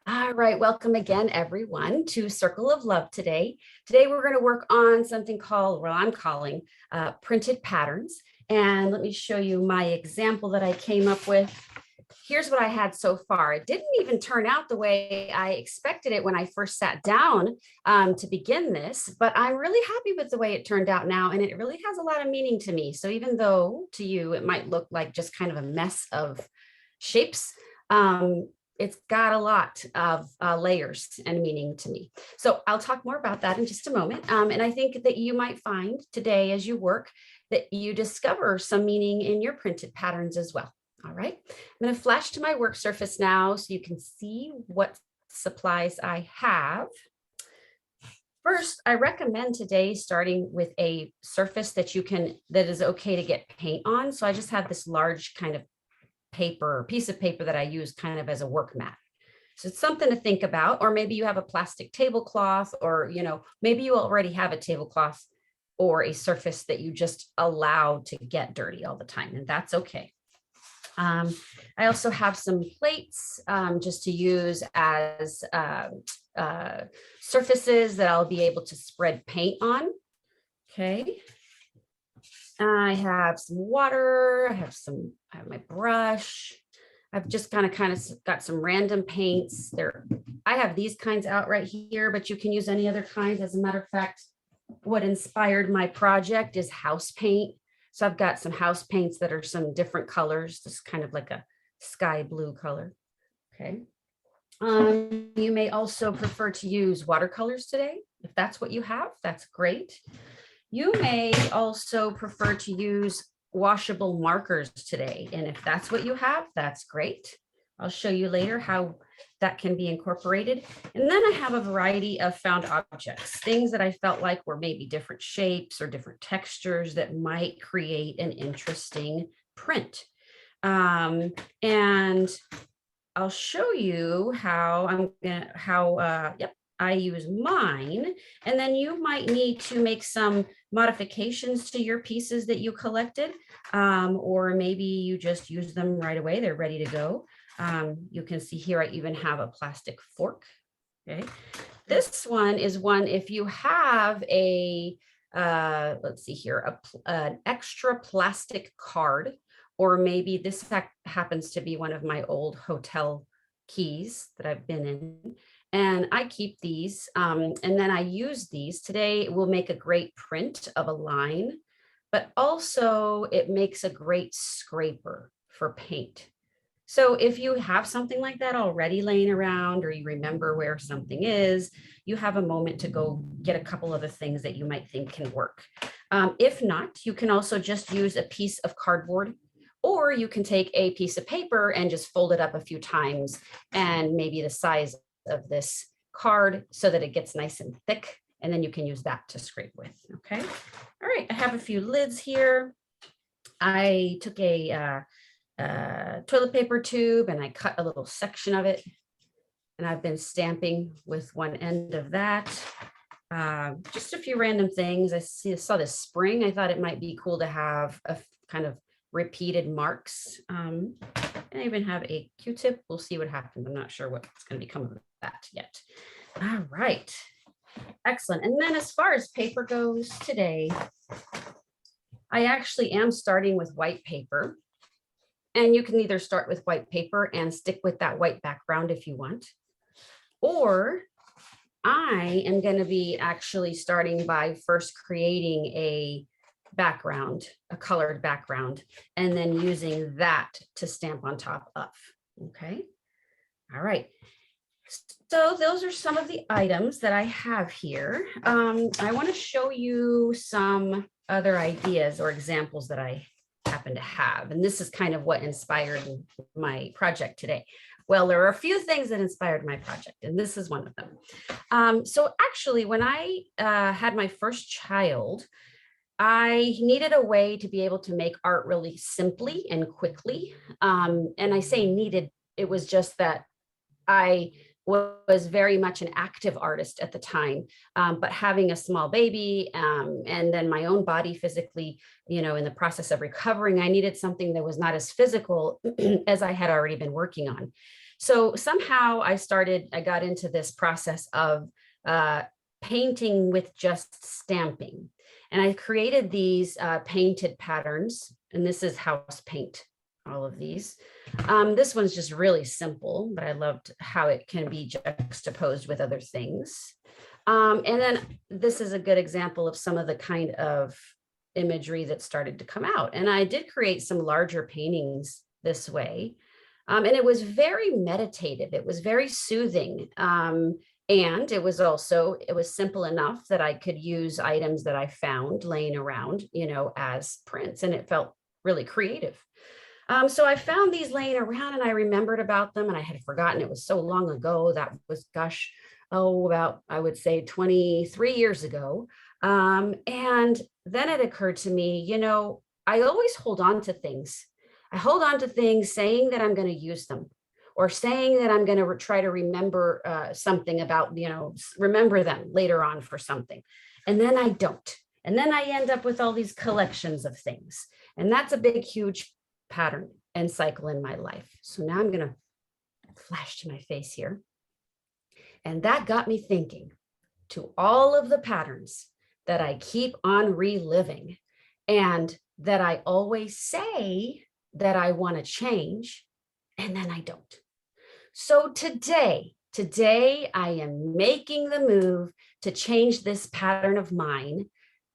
All right, welcome again, everyone, to Circle of Love today. Today, we're going to work on something called, well, I'm calling printed patterns. And let me show you my example that I came up with. Here's what I had so far. It didn't even turn out the way I expected it when I first sat down to begin this, but I'm really happy with the way it turned out now, and it really has a lot of meaning to me. So even though to you it might look like just kind of a mess of shapes, it's got a lot of layers and meaning to me. So I'll talk more about that in just a moment. And I think that you might find today as you work that you discover some meaning in your printed patterns as well. All right, I'm going to flash to my work surface now so you can see what supplies I have. First, I recommend today starting with a surface that is okay to get paint on. So I just have this large kind of piece of paper that I use kind of as a work mat. So it's something to think about, or maybe you have a plastic tablecloth, or, maybe you already have a tablecloth or a surface that you just allow to get dirty all the time, and that's okay. I also have some plates just to use as surfaces that I'll be able to spread paint on. Okay. I have some water. I have my brush. I've just kind of got some random paints there. I have these kinds out right here, but you can use any other kinds. As a matter of fact, what inspired my project is house paint. So I've got some house paints that are some different colors. This is kind of like a sky blue color. Okay. You may also prefer to use watercolors today. If that's what you have, that's great. You may also prefer to use washable markers today. And if that's what you have, that's great. I'll show you later how that can be incorporated. And then I have a variety of found objects, things that I felt like were maybe different shapes or different textures that might create an interesting print. And I'll show you how I use mine, and then you might need to make some modifications to your pieces that you collected, or maybe you just use them right away. They're ready to go. You can see here, I even have a plastic fork. Okay. This one is one, if you have let's see here, an extra plastic card, or maybe this happens to be one of my old hotel keys that I've been in. And I keep these, and then I use these. Today will make a great print of a line, but also it makes a great scraper for paint. So if you have something like that already laying around, or you remember where something is, you have a moment to go get a couple of the things that you might think can work. If not, you can also just use a piece of cardboard, or you can take a piece of paper and just fold it up a few times, and maybe the size of this card so that it gets nice and thick, and then you can use that to scrape with. Okay. All right. I have a few lids here. I took a toilet paper tube and I cut a little section of it, and I've been stamping with one end of that. Just a few random things. I saw this spring. I thought it might be cool to have a kind of repeated marks. And I even have a Q-tip. We'll see what happens. I'm not sure what's going to become of that yet. All right. Excellent. And then as far as paper goes today, I actually am starting with white paper. And you can either start with white paper and stick with that white background if you want, or I am going to be actually starting by first creating a background, a colored background, and then using that to stamp on top of. Okay. All right. So those are some of the items that I have here. I want to show you some other ideas or examples that I happen to have. And this is kind of what inspired my project today. Well, there are a few things that inspired my project, and this is one of them. So actually, when I had my first child, I needed a way to be able to make art really simply and quickly. And I say needed, it was just that I was very much an active artist at the time, but having a small baby and then my own body physically, in the process of recovering, I needed something that was not as physical as I had already been working on. So somehow I got into this process of painting with just stamping. And I created these painted patterns, and this is house paint, all of these. This one's just really simple, but I loved how it can be juxtaposed with other things. And then this is a good example of some of the kind of imagery that started to come out. And I did create some larger paintings this way. And it was very meditative. It was very soothing. And it was simple enough that I could use items that I found laying around, as prints, and it felt really creative. So I found these laying around and I remembered about them, and I had forgotten. It was so long ago. That was, gosh, about, I would say 23 years ago. And then it occurred to me, I always hold on to things. I hold on to things saying that I'm going to use them, or saying that I'm going to try to remember something about, remember them later on for something. And then I don't. And then I end up with all these collections of things. And that's a big, huge pattern and cycle in my life. So now I'm going to flash to my face here. And that got me thinking to all of the patterns that I keep on reliving, and that I always say that I want to change, and then I don't. So today I am making the move to change this pattern of mine,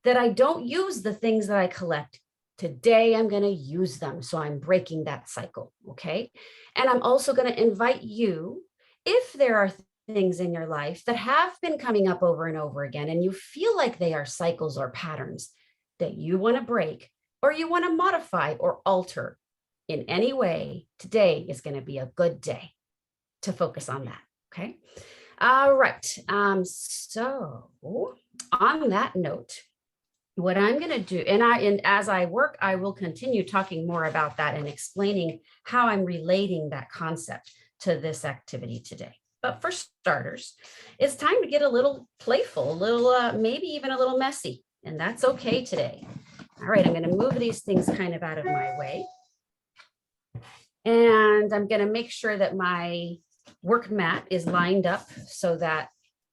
that I don't use the things that I collect. Today I'm going to use them. So I'm breaking that cycle. Okay. And I'm also going to invite you, if there are things in your life that have been coming up over and over again, and you feel like they are cycles or patterns that you want to break, or you want to modify or alter in any way, today is going to be a good day to focus on that. Okay. All right. So on that note, what I'm going to do, and as I work, I will continue talking more about that and explaining how I'm relating that concept to this activity today. But for starters, it's time to get a little playful, a little, maybe even a little messy, and that's okay today. All right, I'm going to move these things kind of out of my way. And I'm going to make sure that my work mat is lined up so that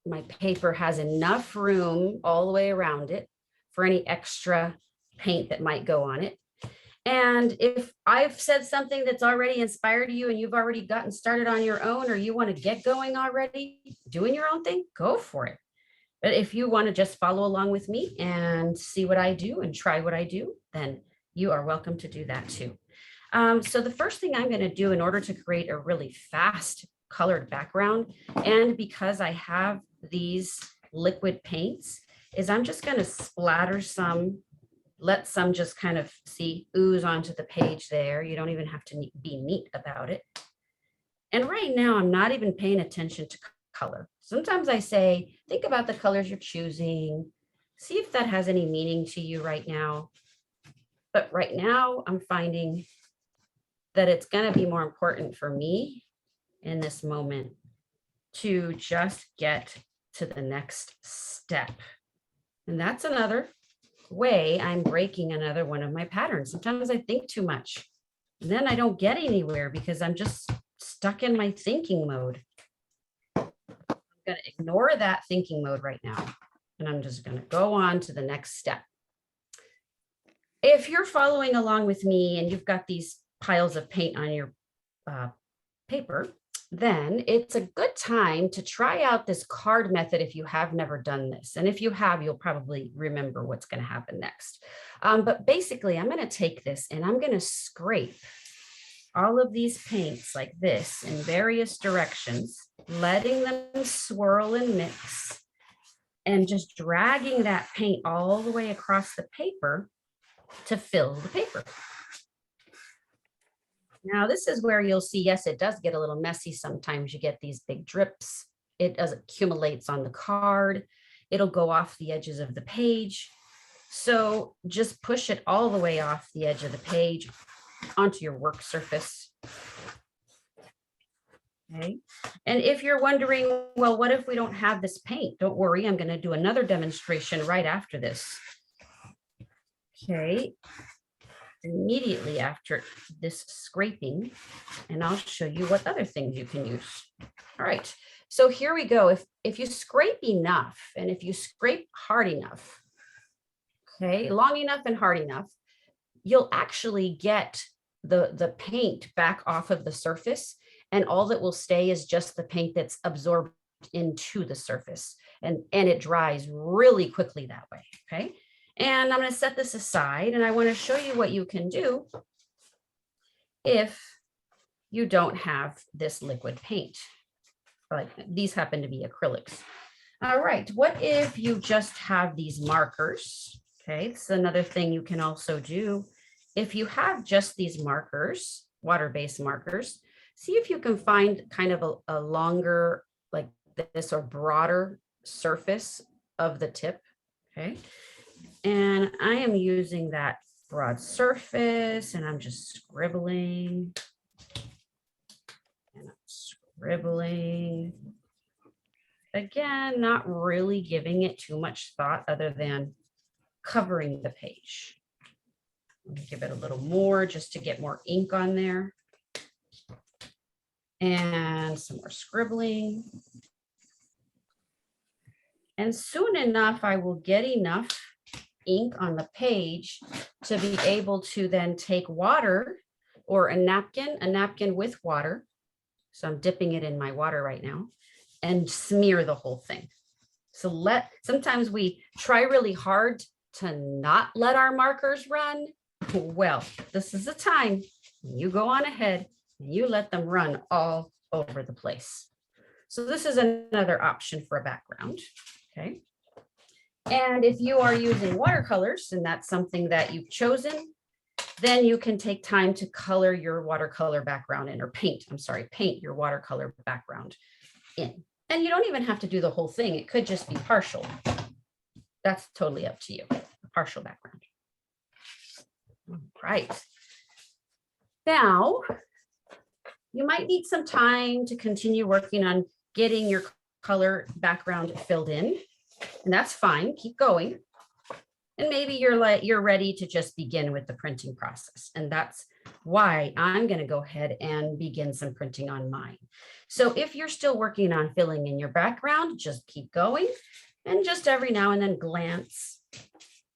my paper has enough room all the way around it for any extra paint that might go on it. And if I've said something that's already inspired you and you've already gotten started on your own, or you want to get going already doing your own thing, go for it. But if you want to just follow along with me and see what I do and try what I do, then you are welcome to do that too. So the first thing I'm going to do in order to create a really fast colored background, and because I have these liquid paints, is I'm just going to splatter some, let some just kind of ooze onto the page there. You don't even have to be neat about it. And right now I'm not even paying attention to color. Sometimes I say, think about the colors you're choosing. See if that has any meaning to you right now. But right now I'm finding that it's going to be more important for me in this moment to just get to the next step. And that's another way I'm breaking another one of my patterns. Sometimes I think too much, and then I don't get anywhere because I'm just stuck in my thinking mode. I'm going to ignore that thinking mode right now, and I'm just going to go on to the next step. If you're following along with me and you've got these piles of paint on your paper, then it's a good time to try out this card method if you have never done this. And if you have, you'll probably remember what's going to happen next. But basically, I'm going to take this and I'm going to scrape all of these paints like this in various directions, letting them swirl and mix, and just dragging that paint all the way across the paper to fill the paper. Now, this is where you'll see, yes, it does get a little messy. Sometimes you get these big drips. It accumulates on the card. It'll go off the edges of the page. So just push it all the way off the edge of the page onto your work surface. Okay. And if you're wondering, well, what if we don't have this paint? Don't worry, I'm going to do another demonstration right after this. Okay. immediately after this scraping, and I'll show you what other things you can use. All right, so here we go. If you scrape enough, and if you scrape hard enough, okay, long enough and hard enough, you'll actually get the paint back off of the surface, and all that will stay is just the paint that's absorbed into the surface, and it dries really quickly that way. Okay, and I'm going to set this aside, and I want to show you what you can do if you don't have this liquid paint. Like these happen to be acrylics. All right, what if you just have these markers? Okay, this is another thing you can also do. If you have just these markers, water-based markers, see if you can find kind of a longer, like this, or broader surface of the tip. Okay, and I am using that broad surface, and I'm just scribbling and scribbling. Again, not really giving it too much thought other than covering the page. Let me give it a little more just to get more ink on there. And some more scribbling. And soon enough, I will get enough ink on the page to be able to then take water or a napkin with water. So I'm dipping it in my water right now, and smear the whole thing. So sometimes we try really hard to not let our markers run. Well, this is the time you go on ahead and you let them run all over the place. So this is another option for a background. Okay. And if you are using watercolors and that's something that you've chosen, then you can take time to color your watercolor background in, or paint your watercolor background in. And you don't even have to do the whole thing. It could just be partial. That's totally up to you, a partial background. All right. Now, you might need some time to continue working on getting your color background filled in, and that's fine. Keep going. And maybe you're ready to just begin with the printing process. And that's why I'm going to go ahead and begin some printing on mine. So if you're still working on filling in your background, just keep going, and just every now and then glance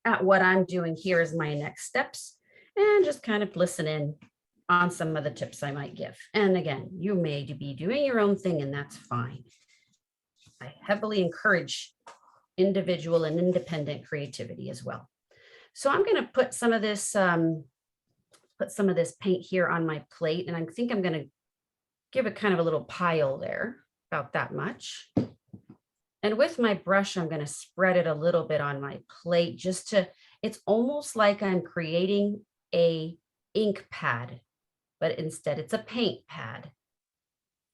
at what I'm doing here as my next steps, and just kind of listen in on some of the tips I might give. And again, you may be doing your own thing, and that's fine. I heavily encourage individual and independent creativity as well. So I'm going to put some of this paint here on my plate, and I think I'm going to give it kind of a little pile there, about that much. And with my brush, I'm going to spread it a little bit on my plate, it's almost like I'm creating a ink pad, but instead it's a paint pad.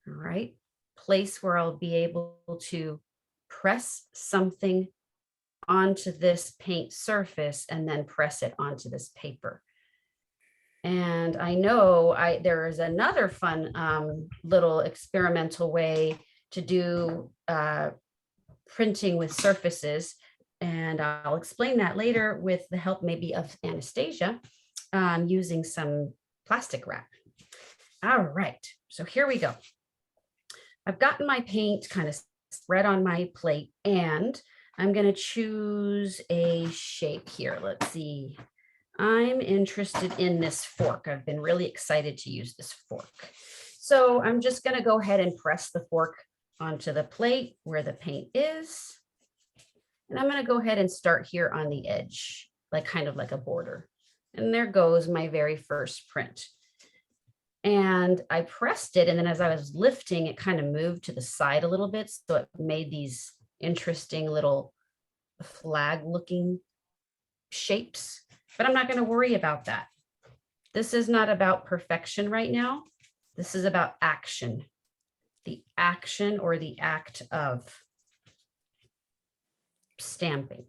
All right, place where I'll be able to press something onto this paint surface and then press it onto this paper. And I know there is another fun little experimental way to do printing with surfaces, and I'll explain that later with the help maybe of Anastasia, using some plastic wrap. All right, so here we go. I've gotten my paint kind of spread on my plate, and I'm going to choose a shape here. Let's see. I'm interested in this fork. I've been really excited to use this fork. So I'm just going to go ahead and press the fork onto the plate where the paint is. And I'm going to go ahead and start here on the edge, kind of like a border. And there goes my very first print. And I pressed it, and then as I was lifting, it kind of moved to the side a little bit. So it made these interesting little flag looking shapes, but I'm not going to worry about that. This is not about perfection right now. This is about action, the action or the act of stamping.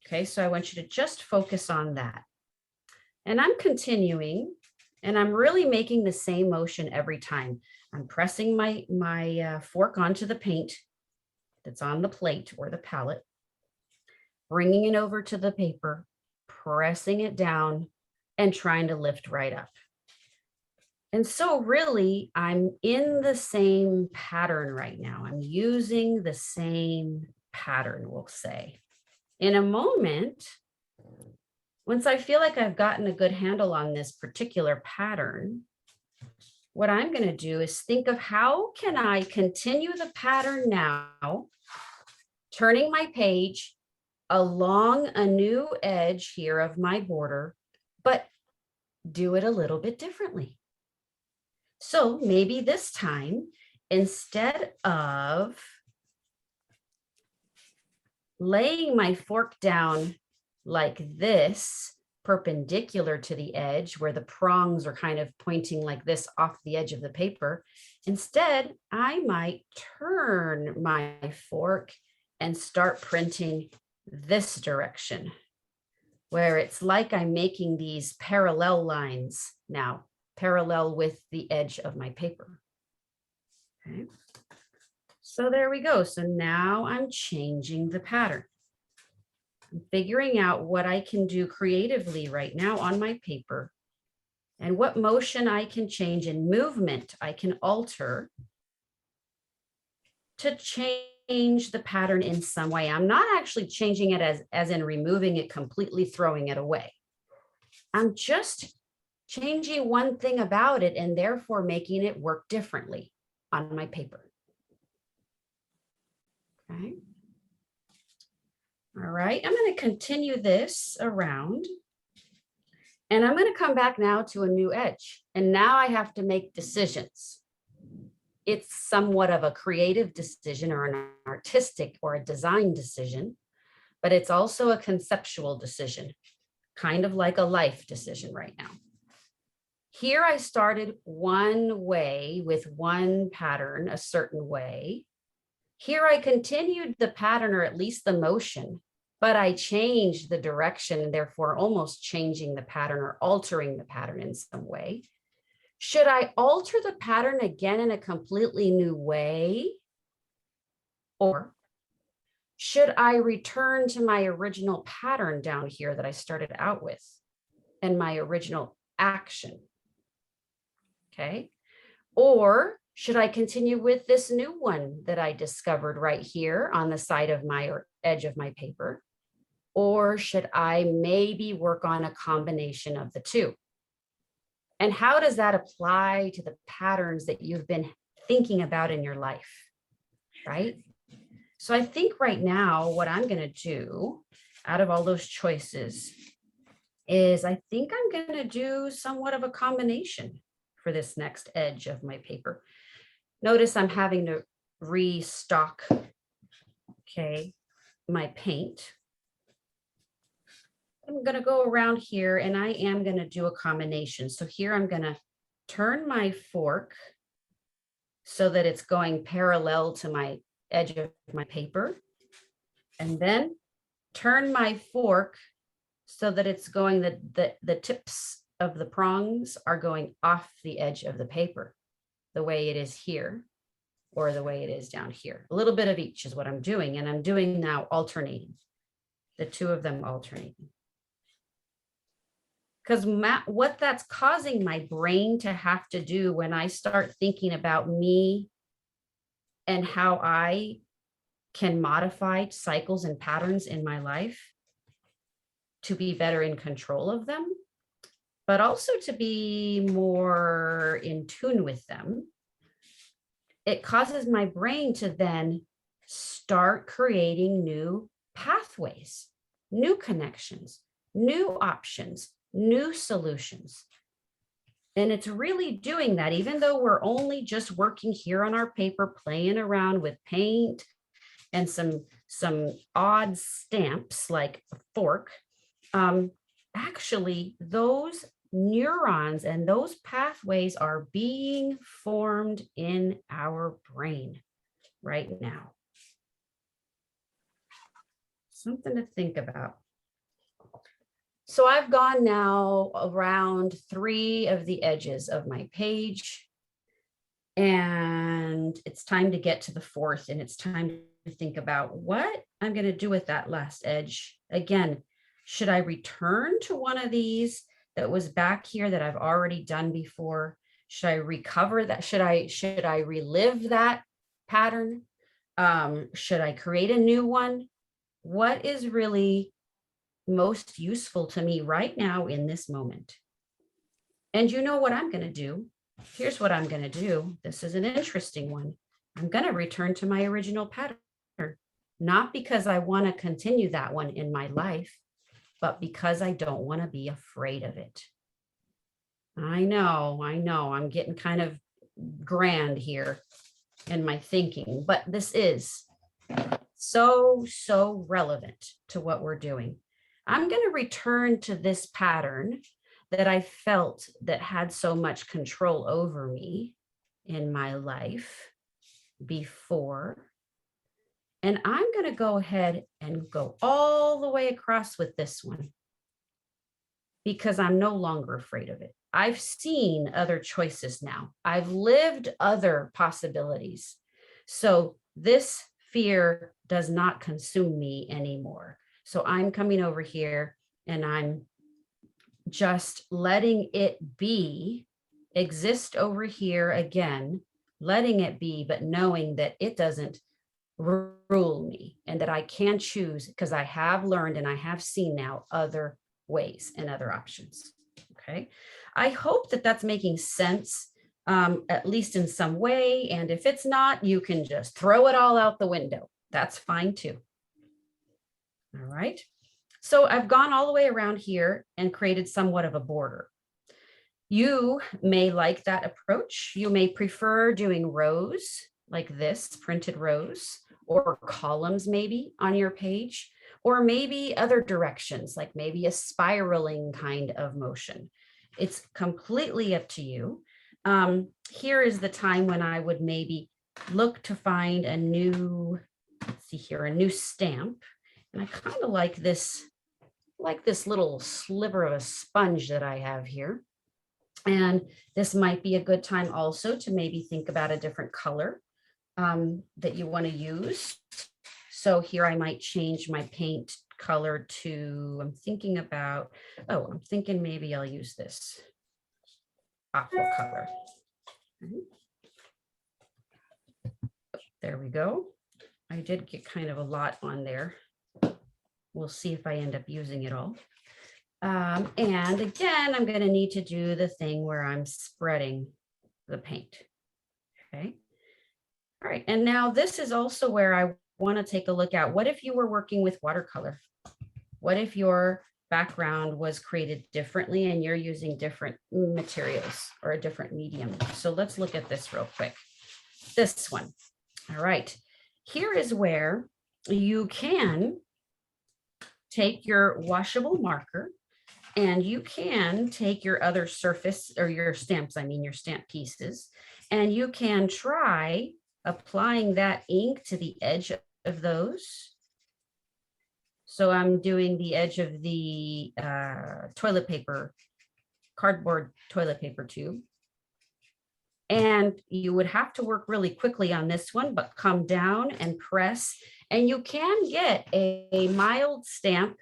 Okay, so I want you to just focus on that. And I'm continuing, and I'm really making the same motion every time. I'm pressing my fork onto the paint that's on the plate or the palette, bringing it over to the paper, pressing it down, and trying to lift right up. And so really, I'm in the same pattern right now. I'm using the same pattern, we'll say. In a moment, once I feel like I've gotten a good handle on this particular pattern, what I'm going to do is think of how can I continue the pattern now, turning my page along a new edge here of my border, but do it a little bit differently. So maybe this time, instead of laying my fork down like this, perpendicular to the edge where the prongs are kind of pointing like this off the edge of the paper, instead, I might turn my fork and start printing this direction, where it's like I'm making these parallel lines now, parallel with the edge of my paper. Okay. So there we go. So now I'm changing the pattern. I'm figuring out what I can do creatively right now on my paper and what motion I can change and movement I can alter to change the pattern in some way. I'm not actually changing it as in removing it completely, throwing it away. I'm just changing one thing about it and therefore making it work differently on my paper. Okay. All right, I'm going to continue this around. And I'm going to come back now to a new edge. And now I have to make decisions. It's somewhat of a creative decision or an artistic or a design decision, but it's also a conceptual decision, kind of like a life decision right now. Here I started one way with one pattern, a certain way. Here I continued the pattern or at least the motion, but I changed the direction and therefore almost changing the pattern or altering the pattern in some way. Should I alter the pattern again in a completely new way? Or should I return to my original pattern down here that I started out with and my original action? Okay. Or should I continue with this new one that I discovered right here on the side of my edge of my paper? Or should I maybe work on a combination of the two? And how does that apply to the patterns that you've been thinking about in your life, right? So I think right now what I'm going to do out of all those choices is I think I'm going to do somewhat of a combination for this next edge of my paper. Notice I'm having to restock, okay, my paint. I'm going to go around here and I am going to do a combination. So here I'm going to turn my fork so that it's going parallel to my edge of my paper, and then turn my fork so that it's going the tips of the prongs are going off the edge of the paper, the way it is here or the way it is down here. A little bit of each is what I'm doing, and I'm doing now alternating, the two of them alternating. Because what that's causing my brain to have to do when I start thinking about me and how I can modify cycles and patterns in my life to be better in control of them, but also to be more in tune with them, it causes my brain to then start creating new pathways, new connections, new options, new solutions. And it's really doing that, even though we're only just working here on our paper, playing around with paint and some odd stamps like a fork. Actually, those neurons and those pathways are being formed in our brain right now. Something to think about. So I've gone now around 3 of the edges of my page, and it's time to get to the 4th, and it's time to think about what I'm going to do with that last edge. Again, should I return to one of these that was back here that I've already done before? Should I recover that? Should I relive that pattern? Should I create a new one? What is really most useful to me right now in this moment? And you know what I'm going to do? Here's what I'm going to do. This is an interesting one. I'm going to return to my original pattern, not because I want to continue that one in my life, but because I don't want to be afraid of it. I know, I'm getting kind of grand here in my thinking, but this is so relevant to what we're doing. I'm going to return to this pattern that I felt that had so much control over me in my life before. And I'm going to go ahead and go all the way across with this one because I'm no longer afraid of it. I've seen other choices now. I've lived other possibilities. So this fear does not consume me anymore. So I'm coming over here and I'm just letting it be, exist over here again, letting it be, but knowing that it doesn't rule me and that I can choose because I have learned and I have seen now other ways and other options. Okay. I hope that that's making sense, at least in some way. And if it's not, you can just throw it all out the window. That's fine too. All right. So I've gone all the way around here and created somewhat of a border. You may like that approach. You may prefer doing rows like this, printed rows, or columns maybe on your page, or maybe other directions, like maybe a spiraling kind of motion. It's completely up to you. Here is the time when I would maybe look to find a new, let's see here, a new stamp. And I kind of like this little sliver of a sponge that I have here. And this might be a good time also to maybe think about a different color that you want to use. So here I might change my paint color to, I'm thinking maybe I'll use this aqua color. There we go. I did get kind of a lot on there. We'll see if I end up using it all. And again, I'm going to need to do the thing where I'm spreading the paint. Okay. All right. And now this is also where I want to take a look at, what if you were working with watercolor? What if your background was created differently and you're using different materials or a different medium? So let's look at this real quick. This one. All right. Here is where you can take your washable marker and you can take your other surface or your stamps, your stamp pieces, and you can try applying that ink to the edge of those. So I'm doing the edge of the toilet paper, cardboard toilet paper tube. And you would have to work really quickly on this one, but come down and press, and you can get a mild stamp.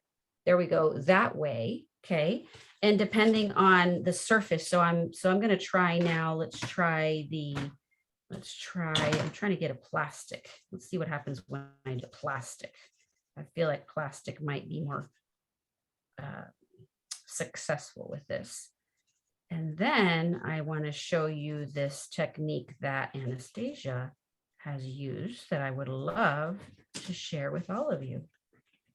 There we go, that way. Okay. And depending on the surface. So I'm going to try now. I'm trying to get a plastic. Let's see what happens when I do plastic. I feel like plastic might be more successful with this. And then I want to show you this technique that Anastasia has used that I would love to share with all of you.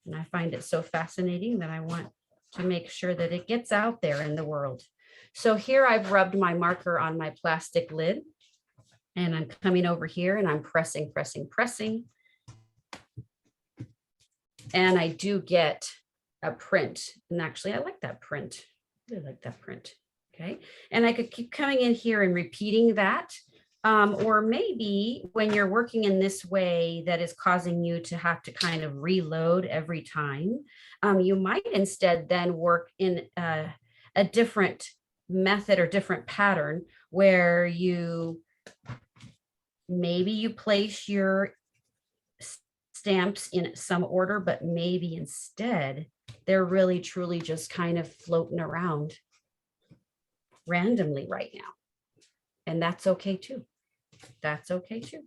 And I find it so fascinating that I want to make sure that it gets out there in the world. So here I've rubbed my marker on my plastic lid, and I'm coming over here and I'm pressing. And I do get a print. And actually, I like that print. I really like that print. Okay. And I could keep coming in here and repeating that. Or maybe when you're working in this way that is causing you to have to kind of reload every time, you might instead then work in a different method or different pattern where maybe you place your stamps in some order, but maybe instead they're really truly just kind of floating around randomly right now. And that's okay too. That's okay too.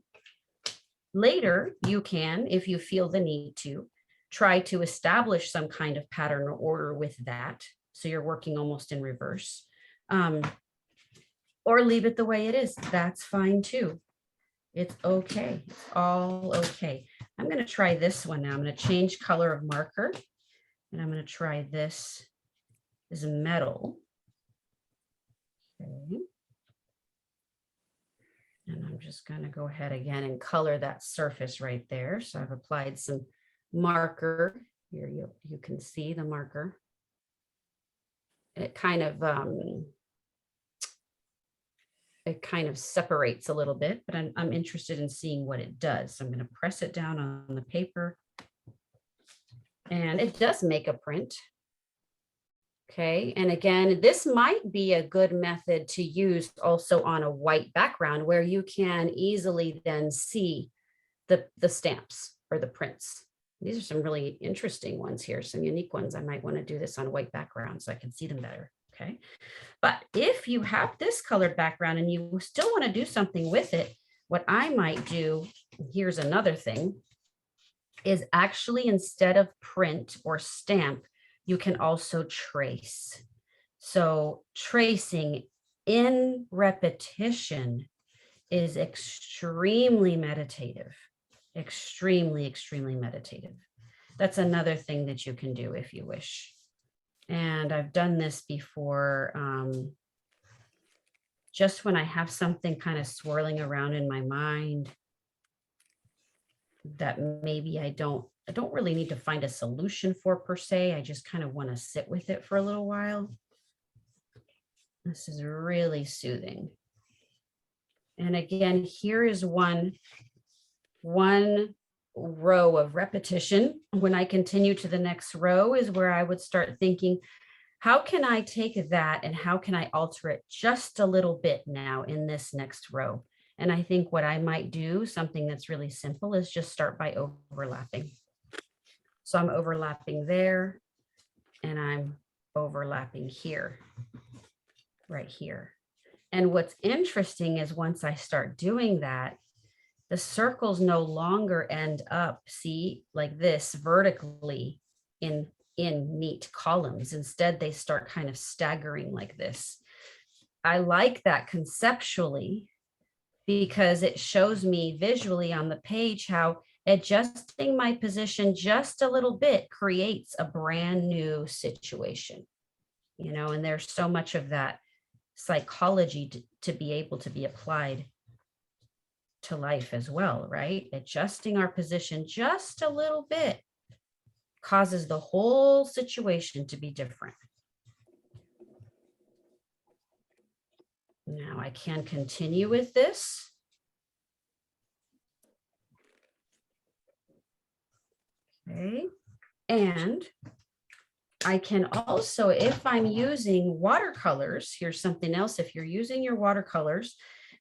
Later, you can, if you feel the need to, try to establish some kind of pattern or order with that. So you're working almost in reverse. Or leave it the way it is. That's fine too. It's okay. It's all okay. I'm going to try this one now. I'm going to change color of marker. And I'm going to try this as metal. Okay. And I'm just going to go ahead again and color that surface right there. So I've applied some marker. Here you can see the marker. It kind of separates a little bit, but I'm interested in seeing what it does. So I'm going to press it down on the paper. And it does make a print. Okay, and again, this might be a good method to use also on a white background where you can easily then see the stamps or the prints. These are some really interesting ones here, some unique ones. I might want to do this on white background so I can see them better. Okay, but if you have this colored background and you still want to do something with it, what I might do, here's another thing, is actually instead of print or stamp, you can also trace. So tracing in repetition is extremely meditative, extremely, extremely meditative. That's another thing that you can do if you wish. And I've done this before, just when I have something kind of swirling around in my mind that maybe I don't really need to find a solution for per se. I just kind of want to sit with it for a little while. This is really soothing. And again, here is one row of repetition. When I continue to the next row is where I would start thinking, how can I take that and how can I alter it just a little bit now in this next row? And I think what I might do, something that's really simple, is just start by overlapping. So I'm overlapping there and I'm overlapping here, right here. And what's interesting is once I start doing that, the circles no longer end up, see, like this vertically in neat columns. Instead, they start kind of staggering like this. I like that conceptually because it shows me visually on the page how adjusting my position just a little bit creates a brand new situation, you know, and there's so much of that psychology to be able to be applied to life as well, right? Adjusting our position just a little bit causes the whole situation to be different. Now I can continue with this. Okay, and I can also, if I'm using watercolors, here's something else. If you're using your watercolors,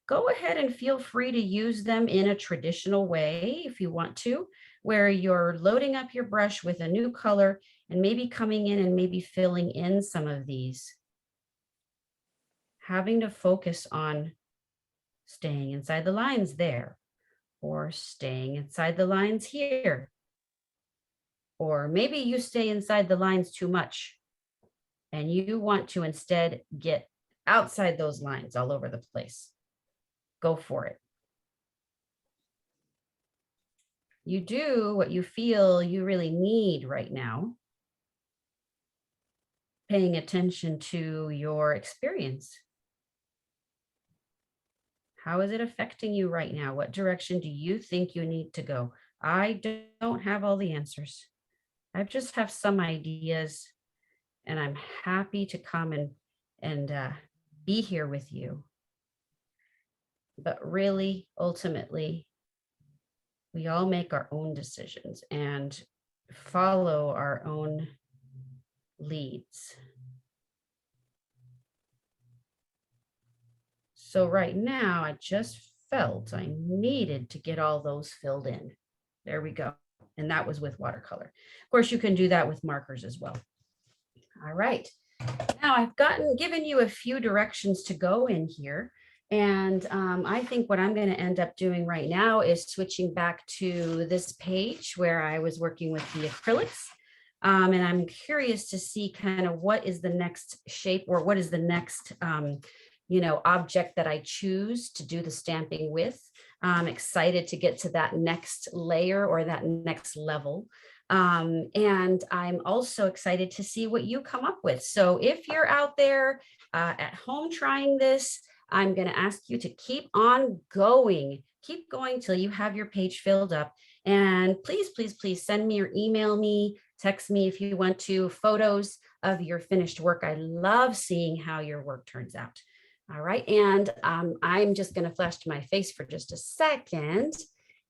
go ahead and feel free to use them in a traditional way if you want to, where you're loading up your brush with a new color and maybe coming in and maybe filling in some of these. Having to focus on staying inside the lines there, or staying inside the lines here. Or maybe you stay inside the lines too much and you want to instead get outside those lines all over the place. Go for it. You do what you feel you really need right now, paying attention to your experience. How is it affecting you right now? What direction do you think you need to go? I don't have all the answers. I just have some ideas, and I'm happy to come and be here with you. But really, ultimately, we all make our own decisions and follow our own leads. So right now, I just felt I needed to get all those filled in. There we go. And that was with watercolor. Of course, you can do that with markers as well. All right. Now I've given you a few directions to go in here. And I think what I'm going to end up doing right now is switching back to this page where I was working with the acrylics. And I'm curious to see kind of what is the next shape or what is the next, object that I choose to do the stamping with. I'm excited to get to that next layer or that next level. And I'm also excited to see what you come up with. So if you're out there at home trying this, I'm going to ask you to keep going till you have your page filled up. And please, please, please send me or email me, text me if you want to, photos of your finished work. I love seeing how your work turns out. All right. And I'm just going to flash to my face for just a second.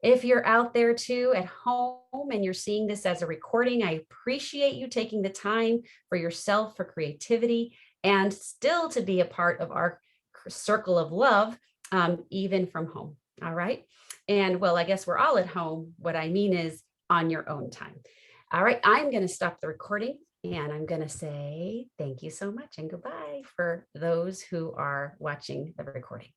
If you're out there too at home and you're seeing this as a recording, I appreciate you taking the time for yourself, for creativity, and still to be a part of our circle of love, even from home. All right. And well, I guess we're all at home. What I mean is on your own time. All right. I'm going to stop the recording and I'm going to say thank you so much and goodbye for those who are watching the recording.